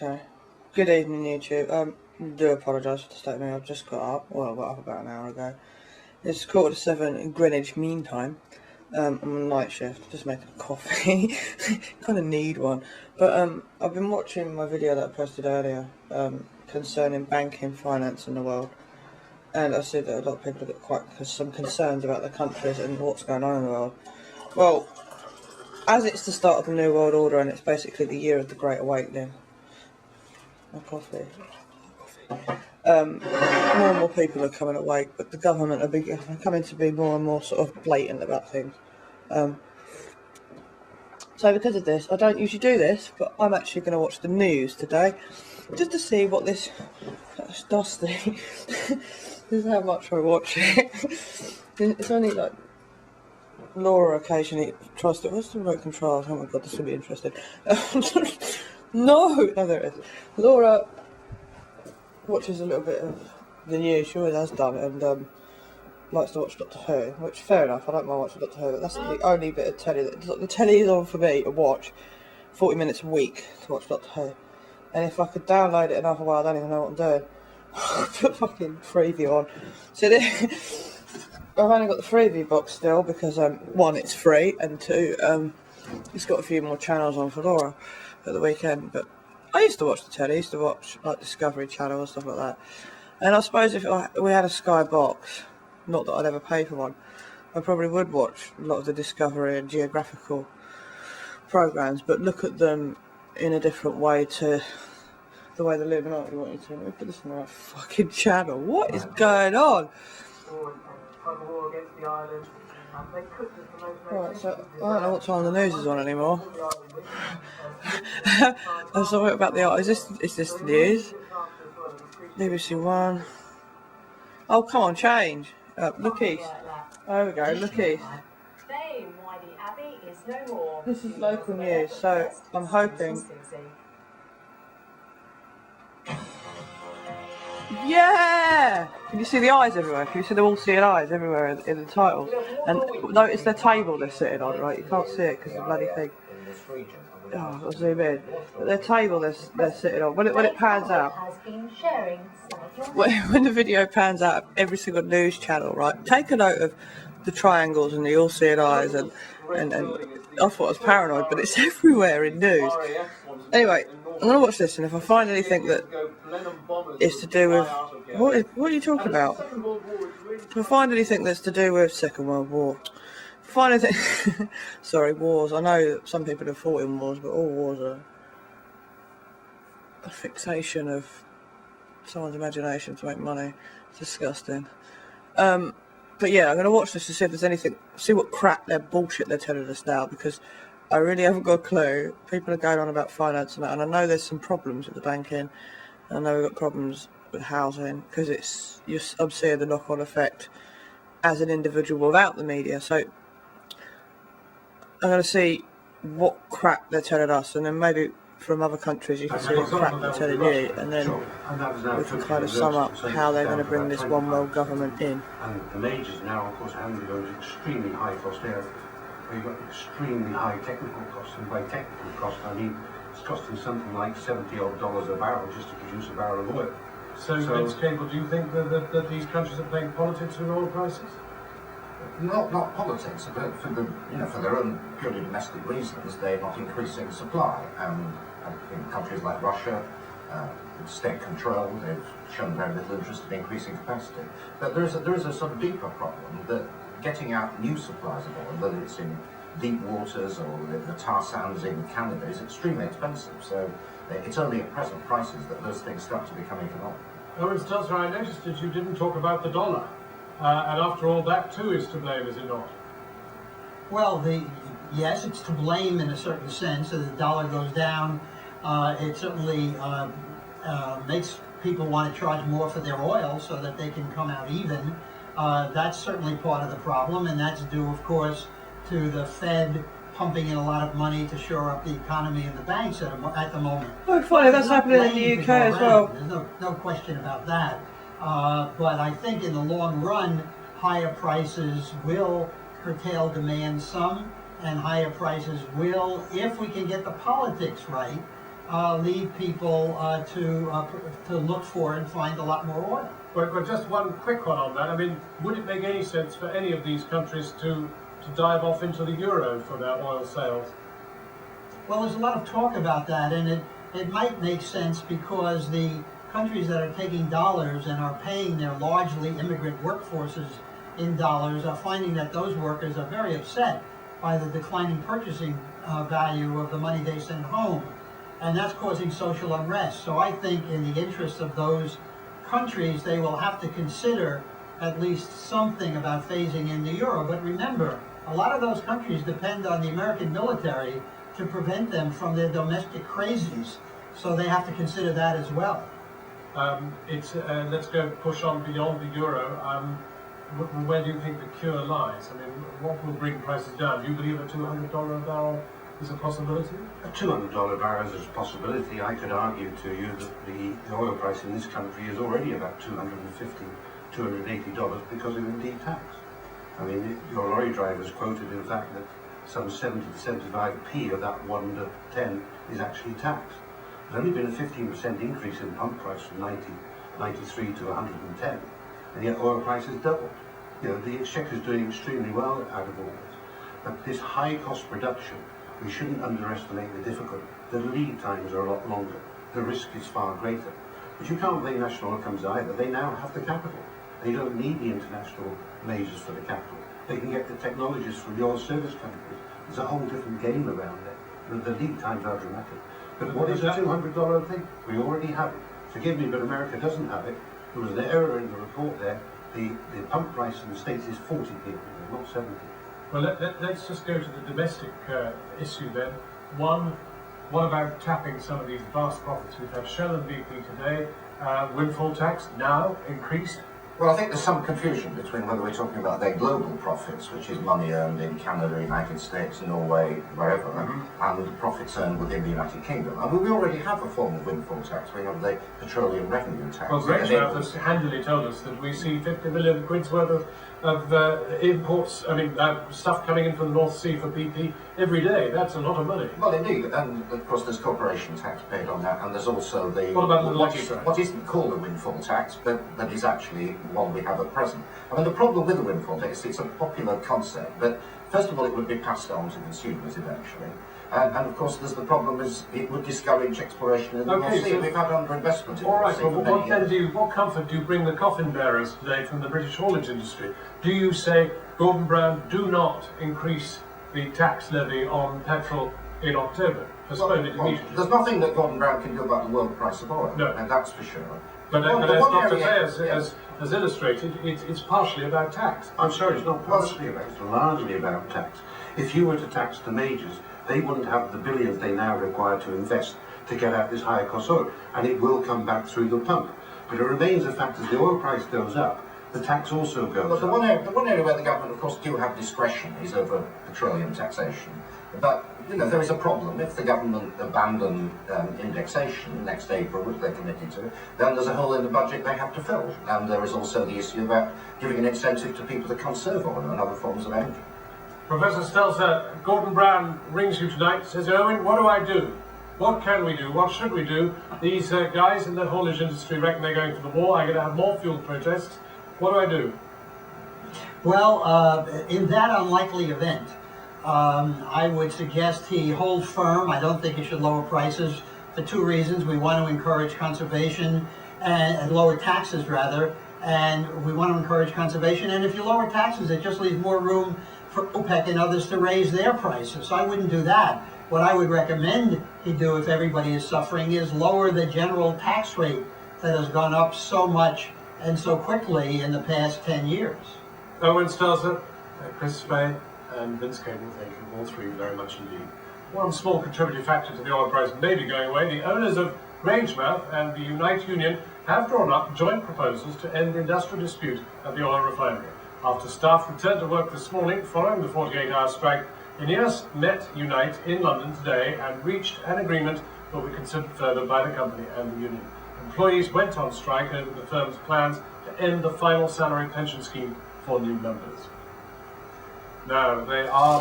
Okay. Good evening, YouTube. Do apologise for disturbing me. I've just got up. Well, I got up about an hour ago. It's 7:15 in Greenwich Mean Time. I'm on night shift, just making a coffee. Kind of need one. But I've been watching my video that I posted earlier concerning banking finance in the world, and I see that a lot of people have got quite some concerns about their countries and what's going on in the world. Well, as it's the start of the New World Order and it's basically the year of the Great Awakening. My coffee. More and more people are coming awake, but the government are coming to be more and more sort of blatant about things. So because of this, I don't usually do this, but I'm actually going to watch the news today, just to see what this... That's dusty. This is how much I watch it. It's only like... Laura occasionally tries to... What's the remote control? Oh my god, this will be interesting. No, there it is. Laura watches a little bit of the news. She always has done, and likes to watch Doctor Who, which fair enough. I don't mind watching Doctor Who, but that's the only bit of telly that the telly is on for me to watch. 40 minutes a week to watch Doctor Who, and if I could download it another way, I don't even know what I'm doing. Put fucking Freeview on. So I've only got the Freeview box still because one, it's free, and two, it's got a few more channels on for Laura at the weekend. But I used to watch the telly. I used to watch like Discovery Channel and stuff like that. And I suppose if we had a Sky box, not that I'd ever pay for one, I probably would watch a lot of the Discovery and geographical programmes, but look at them in a different way to the way the Illuminati want you to. Let me put this in the right fucking channel. What is going on? Right, so I don't know what time the news is on anymore. I'm sorry about the art. Is this the news? BBC One. Oh, come on, change. Look east. There we go, look east. This is local news, so I'm hoping... Yeah! Can you see the eyes everywhere? Can you see the all-seeing eyes everywhere in the titles? And notice the table they're sitting on, right? You can't see it because of the bloody thing. Oh, I'll zoom in. But their table they're sitting on, when it pans out, when the video pans out, every single news channel, right? Take a note of the triangles and the all-seeing eyes, and I thought I was paranoid, but it's everywhere in news. Anyway, I'm going to watch this, and if I find anything that is to do with... What are you talking about? If I find anything that's to do with Second World War... If I find anything... Sorry, wars. I know that some people have fought in wars, but all wars are a fixation of someone's imagination to make money. It's disgusting. But yeah, I'm going to watch this to see if there's anything... See what crap their bullshit they're telling us now, because... I really haven't got a clue. People are going on about finance and that, and I know there's some problems with the banking. I know we've got problems with housing because I'm seeing the knock-on effect as an individual without the media. So I'm going to see what crap they're telling us, and then maybe from other countries you can see what crap they're telling you, and then we can kind of sum up how they're going to bring this one world government in. And the majors now, of course, having to go to extremely high cost there. We've got extremely high technical costs, and by technical cost I mean it's costing something like $70-odd a barrel just to produce a barrel of oil. So Vince Cable, do you think that these countries are playing politics with oil prices? Not politics, but for their own purely domestic reasons, they're not increasing supply. In countries like Russia, state control, they've shown very little interest in increasing capacity. But there is a sort of deeper problem that getting out new supplies of oil, whether it's in deep waters or the tar sands in Canada, is extremely expensive. So it's only at present prices that those things start to become economic. Oh, Stelzer, I noticed that you didn't talk about the dollar. And after all, that too is to blame, is it not? Well, yes, it's to blame in a certain sense. As the dollar goes down, it certainly makes people want to charge more for their oil so that they can come out even. That's certainly part of the problem, and that's due, of course, to the Fed pumping in a lot of money to shore up the economy and the banks at the moment. Oh, funny, that's happening in the UK as well. There's no question about that. But I think in the long run, higher prices will curtail demand some, and higher prices will, if we can get the politics right, lead people to look for and find a lot more oil. But just one quick one on that. I mean, would it make any sense for any of these countries to dive off into the euro for their oil sales? Well, there's a lot of talk about that, and it might make sense because the countries that are taking dollars and are paying their largely immigrant workforces in dollars are finding that those workers are very upset by the declining purchasing value of the money they send home, and that's causing social unrest. So I think in the interest of those countries, they will have to consider at least something about phasing in the euro. But remember, a lot of those countries depend on the American military to prevent them from their domestic crazies, so they have to consider that as well. Let's go push on beyond the euro. Where do you think the cure lies? I mean, what will bring prices down? Do you believe a $200 a barrel is a possibility? A $200 barrel is a possibility. I could argue to you that the oil price in this country is already about $250, $280 because of indeed tax. I mean, your lorry drivers quoted in fact that some 70 to 75p of that 1 to 10 is actually taxed. There's only been a 15% increase in pump price from 93 to 110, and yet oil price has doubled. You know, the exchequer is doing extremely well out of all this. But this high cost production, we shouldn't underestimate the difficulty. The lead times are a lot longer. The risk is far greater. But you can't blame national oil companies either. They now have the capital. They don't need the international majors for the capital. They can get the technologists from the oil service companies. There's a whole different game around there. The lead times are dramatic. But what is a $200 thing? We already have it. Forgive me, but America doesn't have it. There was an error in the report there. The pump price in the States is 40p, not 70. Well, let's just go to the domestic issue then. One, what about tapping some of these vast profits? We've had Shell and BP today. Windfall tax now increased. Well, I think there's some confusion between whether we're talking about their global profits, which is money earned in Canada, United States, Norway, wherever, and profits earned within the United Kingdom. And we already have a form of windfall tax. We have the petroleum revenue tax. Well, Grangemouth has handily told us that we see 50 million quid's worth of imports, stuff coming in from the North Sea for BP every day. That's a lot of money. Well, indeed, and of course there's corporation tax paid on that, and there's also What about the what isn't called a windfall tax, but that is actually one we have at present. I mean, the problem with the windfall tax, it's a popular concept, but first of all, it would be passed on to consumers eventually. And of course, there's the problem is it would discourage exploration in the North Sea. So we've had underinvestment in the all North right, Sea well, for many years. what comfort do you bring the coffin bearers today from the British haulage industry? Do you say, Gordon Brown, do not increase the tax levy on petrol in October? Postpone it immediately. There's nothing that Gordon Brown can do about the world price of oil, No. and that's for sure. But Well, as the one Dr. area- Fay has illustrated, it's partially about tax. I'm sorry, it's not partially about, it's largely about tax. If you were to tax the majors, they wouldn't have the billions they now require to invest to get out this higher cost oil, and it will come back through the pump. But it remains a fact as the oil price goes up, the tax also goes But the up. one area where the government, of course, do have discretion is over petroleum taxation. But, there is a problem. If the government abandon indexation next April, which they're committed to, then there's a hole in the budget they have to fill. And there is also the issue about giving an incentive to people to conserve oil and other forms of energy. Professor Stelzer, Gordon Brown rings you tonight, says, Owen, what do I do? What can we do? What should we do? These guys in the haulage industry reckon they're going for the war. I'm going to have more fuel protests. What do I do? Well, in that unlikely event, I would suggest he hold firm. I don't think he should lower prices for two reasons. We want to encourage conservation and lower taxes rather, and we want to encourage conservation. And if you lower taxes, it just leaves more room for OPEC and others to raise their prices. So I wouldn't do that. What I would recommend he do if everybody is suffering is lower the general tax rate that has gone up so much and so quickly in the past 10 years. Owen Stelzer, Chris Fay, and Vince Cable, thank you all three very much indeed. One small contributing factor to the oil price may be going away. The owners of Grangemouth and the Unite Union have drawn up joint proposals to end the industrial dispute at the oil refinery. After staff returned to work this morning following the 48-hour strike, INEOS met Unite in London today and reached an agreement that will be considered further by the company and the union. Employees went on strike over the firm's plans to end the final salary pension scheme for new members. Now, they are